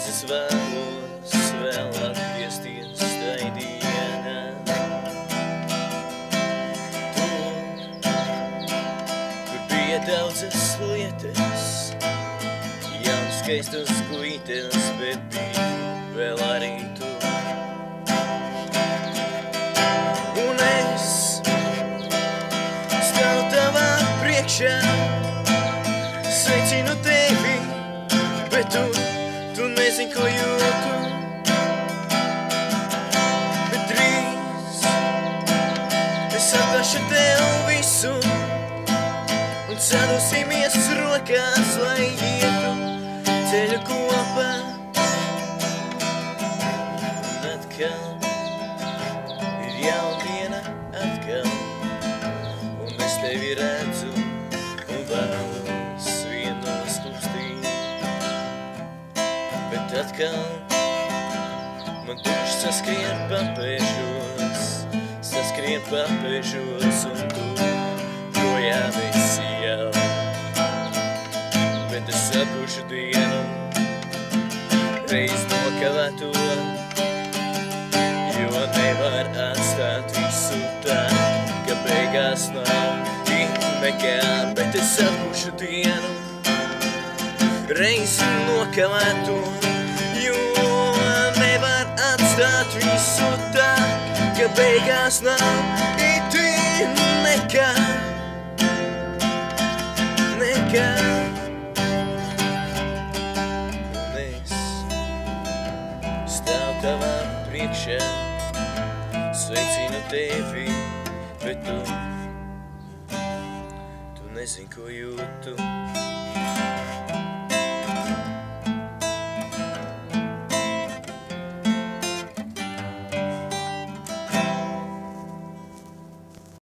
reizes vēlos vēl atgriezties tai dienā. Kur bija daudzas lietas, jaunas skaistas glītes, bet bija vēl arī tu. Un es stāvu tavā priekšā, sveicinu tevi, bet tu nezini, ko jūtu. Bet drīz es atdašu tev visu un sadosimies rokās, lai ietu ceļu kopā. Un atkal ir jauna diena atkal, un es tevi redzu un vēlos vienu skustīt. Bet atkal man duši saskrien papēžos, un tu projām esi jau. Bet es atgūšu dienu, reiz nokavēto, jo nevar atstāt visu tā, ka beigās nav nekā. Bet es atgūšu dienu, reiz nokavēto, jo nevar atstāt visu tā, ka beigās nav itī nekā. Un es stāvu tavā priekšā, sveicinu tevi, bet tu nezini, ko jūtu.